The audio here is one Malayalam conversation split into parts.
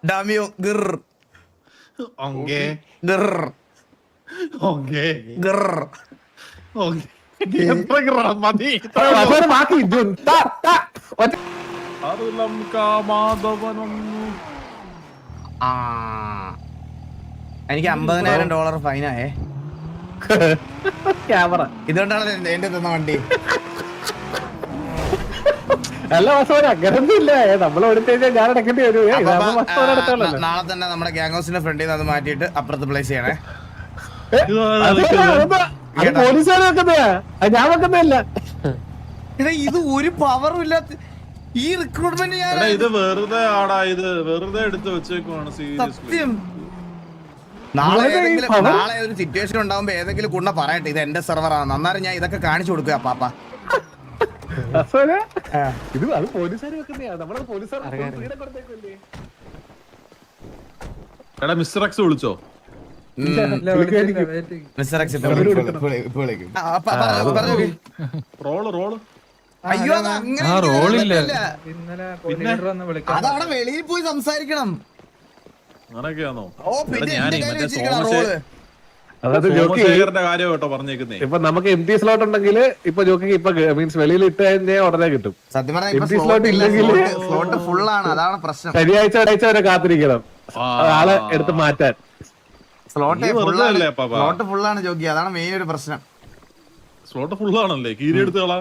ഡാമിയോ ഗിർ ഓങ്കേ ഗിർ ഓങ്കേ ഗിർ. എത്ര ഗ്രാം മതി? ബാക്കി ആ എനിക്ക് $50,000 ഫൈനായേ. ക്യാമറ ഇതുകൊണ്ടാണ് എന്റെ തന്ന വണ്ടി. അല്ല വാസവൻ അങ്ങനൊന്നും ഇല്ല. നമ്മൾ എടുത്തു കഴിഞ്ഞാൽ ഞാൻ അടക്കേണ്ടി വരും. നാളെ തന്നെ നമ്മുടെ ഗ്യാങ് ഹൗസിന്റെ ഫ്രണ്ടിൽ നിന്ന് അത് മാറ്റിയിട്ട് അപ്പുറത്ത് പ്ലേസ് ചെയ്യണേ. പോലീസുകാർ വെക്കുന്നതാ, ഞാൻ വെക്കുന്നതല്ല. എടാ ഇത് ഒരു പവറും ഇല്ലാത്ത ഈ റിക്രൂട്ട്മെന്റ് ഞാൻ ഇത് വെറുതെ ആടാ, ഇത് വെറുതെ എടുത്ത് വെച്ചേക്കുവാണ്. സത്യം. നാളെ ഒരു സിറ്റുവേഷൻ ഉണ്ടാവുമ്പോ ഏതെങ്കിലും കുണ്ണ പറയട്ടെ ഇത് എന്റെ സെർവറാണ്, അന്നേരം ഞാൻ ഇതൊക്കെ കാണിച്ചു കൊടുക്കുക പാപ്പ. ഇത് അത് പോലീസുകാർ വെക്കുന്നതാ. നമ്മളെ പോലീസുകാർ എടാ മിസ്റ്റർ എക്സ് വിളിച്ചോ? റോള് അയ്യോ അതവിടെ വെളിയിൽ പോയി സംസാരിക്കണം. അങ്ങനെയൊക്കെയാണോ? ഓ പിന്നെ സോമശേഖരന്റെ കാര്യം കേട്ടോ പറഞ്ഞേക്കുന്നേ. ഇപ്പൊ നമുക്ക് എം ടി സ്ലോട്ട് ഉണ്ടെങ്കിൽ ഇപ്പൊ ജോക്കിക്ക് ഇപ്പൊ മീൻസ് വെളിയിൽ ഇട്ട് കഴിഞ്ഞാൽ ഉടനെ കിട്ടും. സത്യം സ്ലോട്ട് ഇല്ലെങ്കിൽ സ്ലോട്ട് ഫുള്ളാണ്, അതാണ് പ്രശ്നം. ശനിയാഴ്ച ഒരാഴ്ച വരെ കാത്തിരിക്കണം ആളെ എടുത്ത് മാറ്റാൻ. സ്ലോട്ട് ഫുള്ളാണ് ജോക്കി, അതാണ് മെയിൻ ഒരു പ്രശ്നം. സ്ലോട്ട് ഫുള്ളാണല്ലേ? കീരി എടുത്തുകളാ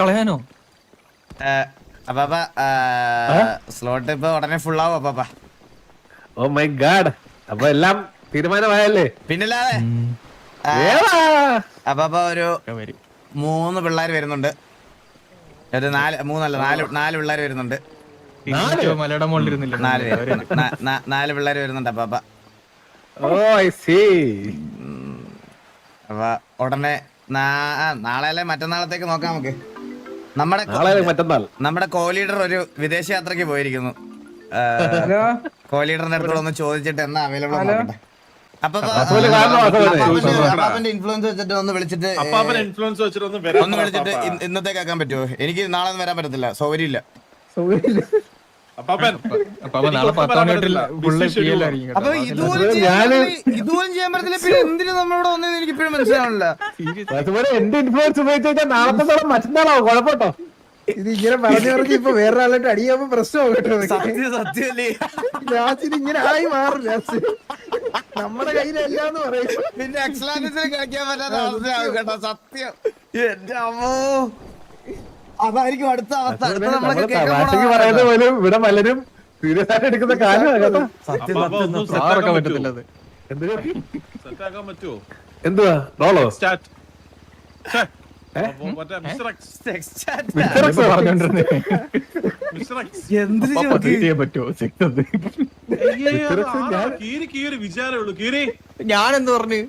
കളയാനോ? അപ്പാപ്പ സ്ലോട്ട് ഇപ്പൊ ഉടനെ ഫുള്ളാവും അപ്പാപ്പ. Oh my God. അപ്പൊ എല്ലാം തീരുമാനമായല്ലേ? പിന്നല്ലാതെ അപ്പാപ്പ ഒരു 3 പിള്ളേർ വരുന്നുണ്ട്. ഒരു 4 പിള്ളേർ വരുന്നുണ്ട്. 4 പിള്ളേർ വരുന്നുണ്ട് അപ്പാപ്പ. ഓ ഐ സീ. അപ്പൊ ഉടനെ നാളെ അല്ലെ മറ്റന്നാളത്തേക്ക് നോക്കാം നമുക്ക്. നമ്മുടെ കോ-ലീഡർ ഒരു വിദേശ യാത്രക്ക് പോയിരിക്കുന്നു. കോ-ലീഡറിന്റെ അടുത്തോട് ഒന്ന് ചോദിച്ചിട്ട് എന്നാ അവൈലബിൾ നോക്കട്ടെ. അപ്പൊ അപ്പാപ്പന്റെ ഇൻഫ്ലുവൻസ് വെച്ചിട്ട് ഒന്ന് വിളിച്ചിട്ട് ഇന്നത്തേക്ക് ആക്കാൻ പറ്റുമോ? എനിക്ക് നാളെ ഒന്നും വരാൻ പറ്റത്തില്ല, സൗകര്യമില്ല. അപ്പൊ ഇതുപോലും ചെയ്യാൻ പറ്റത്തില്ല. പിന്നെ എന്തിനു നമ്മളോട് വന്നതെന്ന് എനിക്ക് ഇപ്പോഴും മനസ്സിലാവണില്ല. എന്റെ ഇൻഫ്ലുവൻസ് ഉപയോഗിച്ചാൽ നാളത്തെ മറ്റന്നാളാവും കുഴപ്പട്ടോ. ഇത് ഇങ്ങനെ പറഞ്ഞു ഇപ്പൊ വേറൊരാളായിട്ട് അടിയാകുമ്പോ പ്രശ്നമാവും കേട്ടോ. സത്യമല്ലേ? ലാസ്റ്റിന് ഇങ്ങനെ ആയി മാറും. ലാസ്റ്റ് നമ്മുടെ കയ്യിലല്ലാന്ന് പറയും. പിന്നെ എക്സലാൻസിൽ കളിക്കാൻ പറ്റാത്ത അവസ്ഥയാവും കേട്ടോ. സത്യം. എന്റെ അമ്മോ, അതായിരിക്കും അടുത്ത അവസ്ഥ. പറയുന്നത് പോലും ഇവിടെ പലരും സീരിയസ് ആയിട്ട് എടുക്കുന്ന കാലമാണ് കേട്ടോ. എന്തുവാ റോളോ? ഞാനെന്ത് പറഞ്ഞു?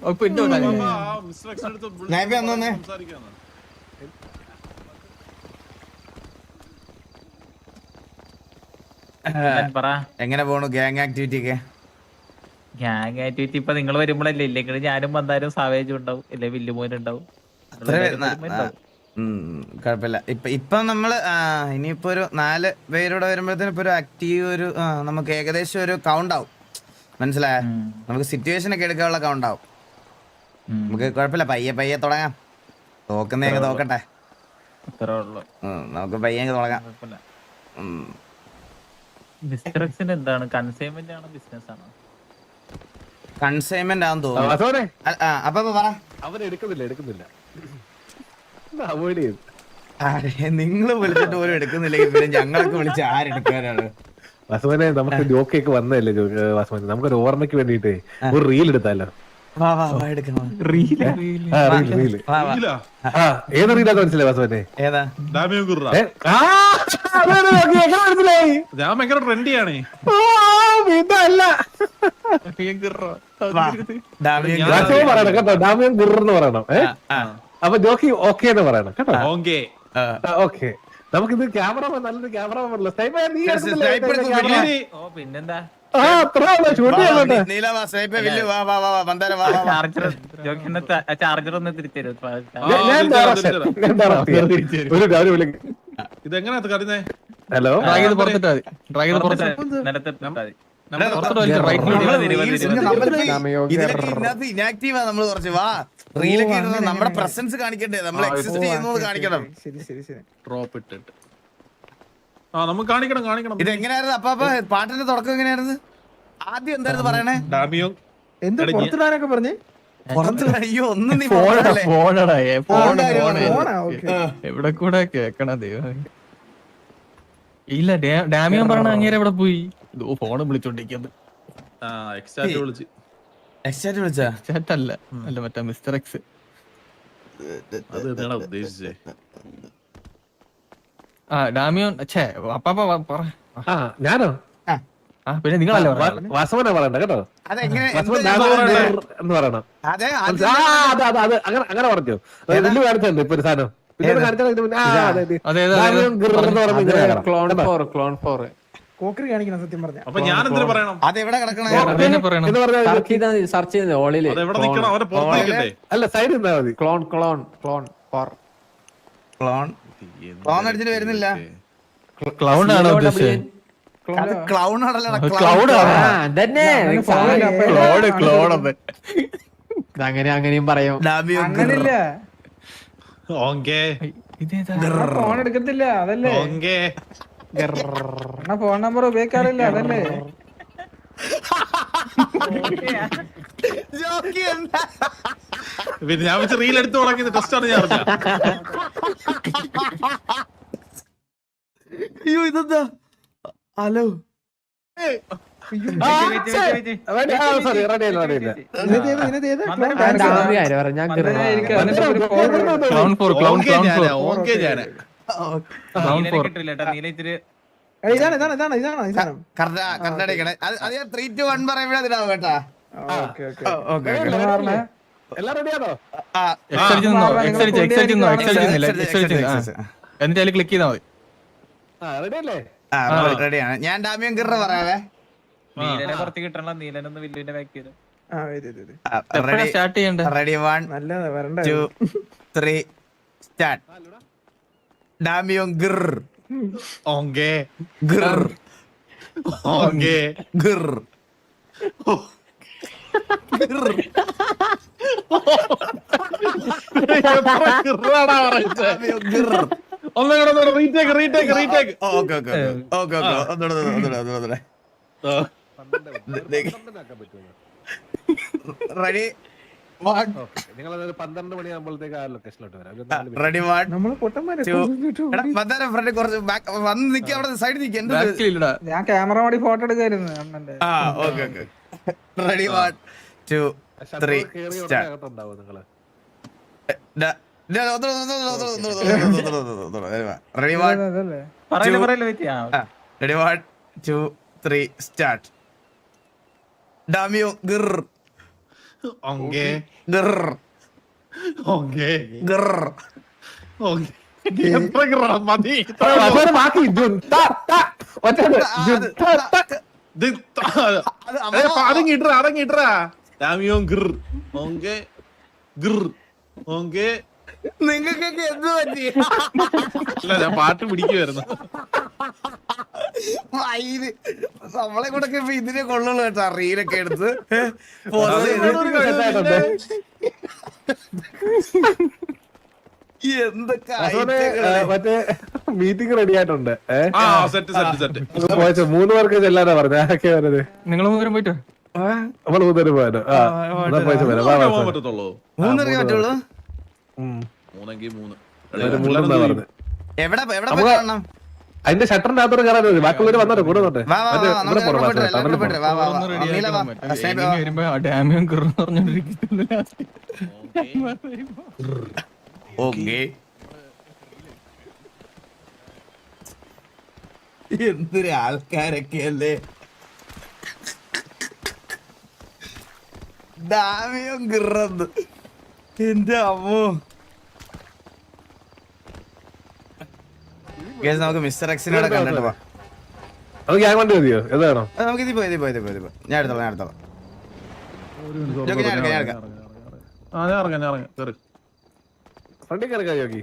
എങ്ങനെ പോണു ഗ്യാങ് ആക്ടിവിറ്റി ഒക്കെ? ഗ്യാങ് ആക്ടിവിറ്റി ഇപ്പൊ നിങ്ങൾ വരുമ്പോഴല്ലേ, ഇല്ലെങ്കിൽ ഞാനും വന്നാലും സാവേജും ഉണ്ടാവും, ഇല്ലേ വില്ലുമോനുണ്ടാവും. കുഴപ്പമില്ല. ഇപ്പൊ നമ്മള് ഇനിയിപ്പോ ഒരു 4 പേരൂടെ വരുമ്പോഴത്തേനും ഇപ്പൊ ഒരു ആക്റ്റീവ് ഒരു നമുക്ക് ഏകദേശം ഒരു കൗണ്ട് ആവും. മനസ്സിലായ? നമുക്ക് സിറ്റുവേഷൻ ഒക്കെ എടുക്കാനുള്ള കൗണ്ട് ആവും. നമുക്ക് കുഴപ്പമില്ല, പയ്യെ തുടങ്ങാം. തോക്കുന്നതൊക്കെ തോക്കട്ടെ. നമുക്ക് പയ്യെ തുടങ്ങാം. എന്താണ് കൺസൈൻമെന്റ് ആണോ ബിസിനസ് ആണോ? കൺസൈൻമെന്റ് ആണെന്ന് തോന്നുന്നു. അപ്പൊ പറ. അവൻ എടുക്കുന്നില്ല നിങ്ങൾ വിളിച്ചിട്ട് പോലും എടുക്കുന്നില്ലെങ്കിൽ പിന്നെ ഞങ്ങളൊക്കെ വിളിച്ച് ആരെടുക്കാനാണ്? വാസുവിനെ നമുക്ക് ജോക്കൊക്കെ വന്നതല്ലേ വാസുവിനെ, നമുക്കൊരു ഓർമ്മയ്ക്ക് വേണ്ടിട്ട് ഒരു റീൽ എടുത്താലോ? ഏത് റീലാന്ന് മനസ്സിലായി വാസുവിനെ? ഏതാ? ഞാൻ ഭയങ്കര ട്രെൻഡിയാണേ. ഇതല്ല പറയണം കേട്ടോ, ഡാമിയൻ ഗുർന്ന് പറയണം. അപ്പൊ ജോക്കി ഓക്കെ എന്ന് പറയണം കേട്ടോ. ഓക്കെ, നമുക്കിത് ക്യാമറ നല്ലൊരു ക്യാമറ പിന്നെന്താ ചാർജർ ഒന്ന് തിരിച്ചു ഇതെങ്ങനെയാ കരുന്നേ? ഹലോ ഡ്രാഗ് ചെയ്ത് പുറത്തിട്ടാ മതി. ഡ്രാഗ് ചെയ്ത് പുറത്ത് നിലത്തിട്ടാ മതി. പുറത്തോട്ട് വലിച്ച റൈറ്റിലോട്ട് ഇതിലൊക്കെ ഇതിനകത്ത് ഇനാക്റ്റീവാ നമ്മള് കുറച്ച് വാ റീലൊക്കെ ഇടുന്നത് നമ്മുടെ പ്രസൻസ് കാണിക്കണ്ടേ നമ്മൾ എക്സിസ്റ്റ് ചെയ്യുന്നു കാണിക്കണം. ശരി ശരി ശരി. ഡ്രോപ്പ് ഇട്ടിട്ട് നമുക്ക് കാണിക്കണം ഇത് എങ്ങനെയായിരുന്നു അപ്പൊ പാട്ടിന്റെ തുടക്കം എങ്ങനെയായിരുന്നു? ആദ്യം എന്തായിരുന്നു പറയണേ? ഡാമിയോ എന്ത് പുറത്തിടാനൊക്കെ പറഞ്ഞ് പുറത്ത് അയ്യോ ഒന്നും നീ ഫോണടാ ഫോണല്ലേ? ഫോണടാ ഫോണാ ഓക്കെ. എവിടെ കൂടെ കേക്കണ ദൈവം. ഇല്ല ഡാമിയൻ പറഞ്ഞ അങ്ങേരെ എവിടെ പോയി? ഫോണ് വിളിച്ചോണ്ടിരിക്കുന്നത്. എക്സ്റ്റാറ്റ് വിളിച്ച് എക്സാക്ട് വിളിച്ചാ ചേട്ടല്ല അല്ല മറ്റേ മിസ്റ്റർ എക്സ്. അത് എന്താണ് ഉദ്ദേശിച്ചേ? ആ ഡാമിയോൻ ഛേ അപ്പാപ്പ പറ. ഞാനോ പിന്നെ നിങ്ങളല്ലേ പറഞ്ഞത്? വാസവനാ പറയണ്ട കേട്ടോ. അതെങ്ങനെ വാസവൻ എന്താ ഡാമിയോൻ പറയണ്ടേ? എന്ന് പറയണം. അതെ ആ, അത് അങ്ങനെ പറഞ്ഞു. വലിയ കാണിച്ചുണ്ട് ഇപ്പൊ ഒരു സാധനം. പിന്നെ കാണിച്ചാൽ കോക്കറി കാണിക്കണം സത്യം പറഞ്ഞ. അപ്പൊ ഞാൻ എന്തിനു പറയണം? അതെവിടെ കിടക്കണേ? അതന്നെ പറയണം. സെർച്ച് ചെയ്ത് ഓളില് അതെവിടെ നിക്കണം? അവരെ പുറത്ത് നിൽക്കട്ടെ. അല്ല സൈഡ് നിന്നാ മതി. ക്ലോൺ ക്ലോൺ ക്ലോൺ അടിച്ചിട്ട് വരുന്നില്ല. ക്ലൗഡ് ആണോ ഉദ്ദേശിച്ചത്? അത് ക്ലൗൺ ആണല്ലോ. ക്ലൗഡ് അതന്നെ ക്ലൗഡ് അങ്ങനെയും പറയാം. അങ്ങനില്ല. ഓങ്കേ ഇതേതാ? ഫോൺ എടുക്കത്തില്ല അതല്ലേ. ഓങ്കേ ഫോൺ നമ്പർ ഉപയോഗിക്കാറില്ല അതല്ലേ. ജോക്കി എന്താ? പിന്നെ ഞാൻ വെച്ച് റീൽ എടുത്ത് തുടങ്ങിയത് ടെസ്റ്റാണ് ഞാൻ അറിഞ്ഞ. അയ്യോ ഇതെന്താ? ഹലോ സോറി റെഡി ഇതിനകത്ത് ഏത്? ഞാൻ ക്ലൗൺ ഫോർ ഓങ്കേ ഞാനാ കിട്ടില്ല കേട്ടോ നീല ഇത്തിരി ഇതാണ് കർണാടകയുടെ അത് ഞാൻ 3, 2, 1 പറയുമ്പോഴേ അതിനാവും കേട്ടാ. Okay okay. ഓക്കെ എല്ലാം റെഡിയാണോ? എന്നിട്ട് അതിൽ ക്ലിക്ക് ചെയ്താൽ മതി. റെഡി അല്ലേ? റെഡിയാണ്. ഞാൻ ഡാമിയൻ ഗിറ പറയാവേ. നീലനെ പുറത്ത് കിട്ടണല്ലോ. നീലനൊന്ന് വില്ലുവിന്റെ ബാക്ക് ചെയ്തു. റെഡി സ്റ്റാർട്ട് ചെയ്യണ്ടേ? റെഡി 1, നല്ലതാ വരണ്ട. 2, 3 സ്റ്റാർട്ട്. ഡാമിയൻ ഗിർ ഓങ്കേ ഗിർ ഓങ്കേ ഗിർ ഡാമിയൻ ഗിർ. ഒന്നുകൂടെ റീടേക്ക് ഓക്കെ ഒന്നുകൂടെ റെഡി 1, നിങ്ങളൊരു 12 മണിയാകുമ്പോഴത്തേക്ക് ആ ലൊക്കേഷനിലോട്ട് വരാം. റെഡി 1, നമ്മള് പൊട്ടന്മാരെ 2. എടാ ഫ്രണ്ട് കുറച്ച് വന്ന് നിക്ക, അവിടെ സൈഡ് നിക്ക. ബാക്കിൽ ഇല്ലടാ. ഞാൻ ക്യാമറ വഴി ഫോട്ടോ എടുക്കായിരുന്നു അണ്ണന്റെ. Okay ready 1, 2, 3 start. ഉണ്ടാവും നിങ്ങള്. റെഡി 1, അതല്ലേ. പറയല്ലേ വെച്ച് റെഡി 1, 2, 3 സ്റ്റാർട്ട്. ഡാമിയോ ഗിർ ഓങ്കേ ഗിർ ഓങ്കേ ഗിർ. ഓങ്കേ എത്ര ഗ്രാം മതി? അവസാനം ബാക്കി ജുൻ, ത, ത, ഒറ്റത്, ജുൻ, ത, ത. അടങ്ങിട്ടാ ഡാമിയോ ഗിർ ഓങ്കേ ഗിർ ഓങ്കേ. നിങ്ങൾക്കൊക്കെ എന്ത് പറ്റി? അല്ല ഞാൻ പാട്ട് പിടിക്കുവായിരുന്നു. നമ്മളെ കൂടെ ഇപ്പൊ ഇതിനെ കൊള്ളുള്ളൂ കേട്ടോ. റീലൊക്കെ എടുത്ത് എന്തൊക്കെ അവസാനം, മറ്റേ മീറ്റിംഗ് റെഡി ആയിട്ടുണ്ട്. സെറ്റ് 3 പേർക്ക് ചെല്ലാനാ പറഞ്ഞത്. ആരൊക്കെ വരുന്നത്? നിങ്ങൾ മൂവരും പോയിട്ട് നമ്മള് 3 പേര് പോയാലോ? പോയിട്ട് വരാം. വാ, വാ, വാ. പറ്റത്തുള്ളൂ. 3 പറ്റുള്ളൂ. മൂന്നെങ്കിൽ 3. ഒരു 3 എന്നാ പറഞ്ഞത്. എവിടെ നമുക്ക് കാണണം? അതിന്റെ ഷട്ടറിന്റെ അകത്തോട്ട് കയറാൻ മതി. ബാക്കിയുള്ളവര് വന്നോ കൂടെ വന്നോട്ടെ. വാ, വാ, വാ, ഇവിടെ നമുക്ക് പോണം. അങ്ങോട്ട് പോയിട്ട് എല്ലാവരും പോയിട്ട് വാ, വാ, വാ. ഒന്ന് ready നീല വാ. ആക്കണം. മറ്റേ enemy വരുമ്പോ ആ ഡാമിയൻ കിറന്ന് പറഞ്ഞോണ്ടിരിക്കുന്നു ലാസ്റ്റ്. ഓക്കേ. എന്തൊരു ആൾക്കാരൊക്കെ അല്ലേ. ഡാമിയും ഗിറന്ന് എന്റെ അമ്മോ. Guys, നമുക്ക് മിസ്റ്റർ എക്സിനോടെ കണ്ടിട്ട് പോവാം. അത് ഗ്യാങ് വണ്ടി മതിയോ? ഏതാണോ? നമുക്ക് ഇതിപ്പോ ഞാൻ എടുത്തോളാം. ജോക്കി, ഞാൻ എടുക്കാം. ഞാൻ ഇറങ്ങാം കേറി. ഫ്രണ്ടിൽ കിടക്കാം ജോക്കി.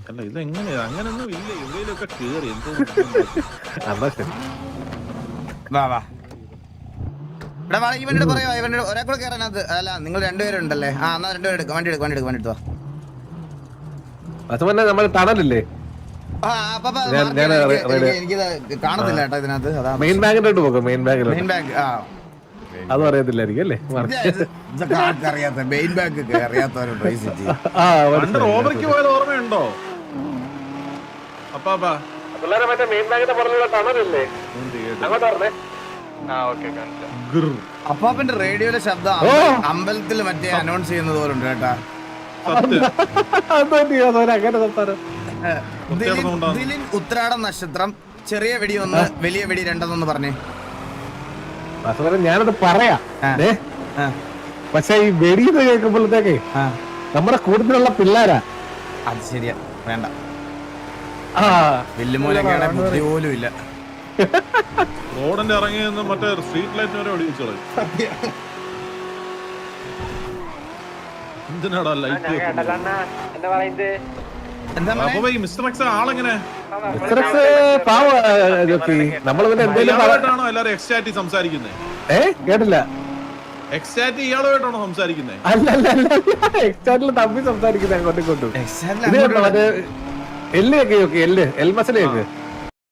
അല്ല ഇത് എങ്ങനെയാ അങ്ങനൊന്നും ഇല്ല എവിടെയൊക്കെ കേറി എന്തോ എന്നാ ശരി. വാ വാ എടാ വാ ഇവനോട് പറയാ ഇവനോട് ഒരാൾക്കൂടെ കയറാനത് അല്ല നിങ്ങൾ രണ്ടുപേരുണ്ടല്ലേ ആ എന്നാ രണ്ടുപേരും എടുക്കാം വണ്ടി എടുക്കുക അത് പിന്നെ നമ്മൾ ടണലില്ലേ ആ അപ്പൊ ഞാൻ എനിക്കിത് കാണത്തില്ല കേട്ടോ ഇതിനകത്ത് അതാ മെയിൻ ബാങ്കിലോട്ട് പോകും. മെയിൻ ബാങ്കിലോട്ട് മെയിൻ ബാങ്ക് ആ അതും അറിയത്തില്ലായിരിക്കും അല്ലേ? അറിയാത്ത മെയിൻ ബാങ്ക് അറിയാത്തവരുണ്ടോ ഈ സിറ്റി ആ പണ്ട് റോബറിക്ക് പോയത് ഓർമ്മയുണ്ടോ അപ്പാ പിള്ളേരെ മറ്റേ മെയിൻ ബാങ്കിന്റെ പുറത്തുള്ള ടണലില്ലേ അങ്ങോട്ട് പറഞ്ഞേ. അപ്പാപ്പന്റെ റേഡിയോയിലെ ശബ്ദം അമ്പലത്തിൽ മറ്റേ അനൗൺസ് ചെയ്യുന്നത് പോലെ ഉണ്ട് കേട്ടാ. അങ്ങനെ സംസാരം. ദിലിൻ ഉത്രാടം നക്ഷത്രം ചെറിയ വെടി 1 വലിയ വെടി 2 പറഞ്ഞേ. വാസുദേവൻ ഞാനത് പറയാം. പക്ഷെ ഈ വെടിയെന്ന് കേൾക്കുമ്പോഴത്തേക്ക് നമ്മുടെ കൂടുതലുള്ള പിള്ളേരാ. അത് ശരിയാ വേണ്ട വെല്ലുമൂലൊക്കെ ബുദ്ധി പോലും ഇല്ല. റോഡിന്റെ ഇറങ്ങി നിന്ന് മറ്റേ സ്ട്രീറ്റ് ലൈറ്റ് വരെ ഒടിച്ചോളൂ എന്തിനാടാ ലൈറ്റ് അപ്പൊ ഈ മിസ്റ്റർ എക്സ് ആളെങ്ങനെ നമ്മൾ പിന്നെ എന്തെങ്കിലും ഇയാളുമായിട്ടാണോ എല്ലാരും എക്സ്റ്റാറ്റി സംസാരിക്കുന്നത് കേട്ടില്ല. എക്സ്റ്റാറ്റി ഇയാളുമായിട്ടാണോ സംസാരിക്കുന്നത് അല്ല എക്സ്റ്റാറ്റിൽ തമ്മി സംസാരിക്കുന്നത് അങ്ങോട്ടും ഇങ്ങോട്ടും. ഇത് കണ്ടോ മറ്റേ എല്ലൊക്കെ എൽ മസലയൊക്കെ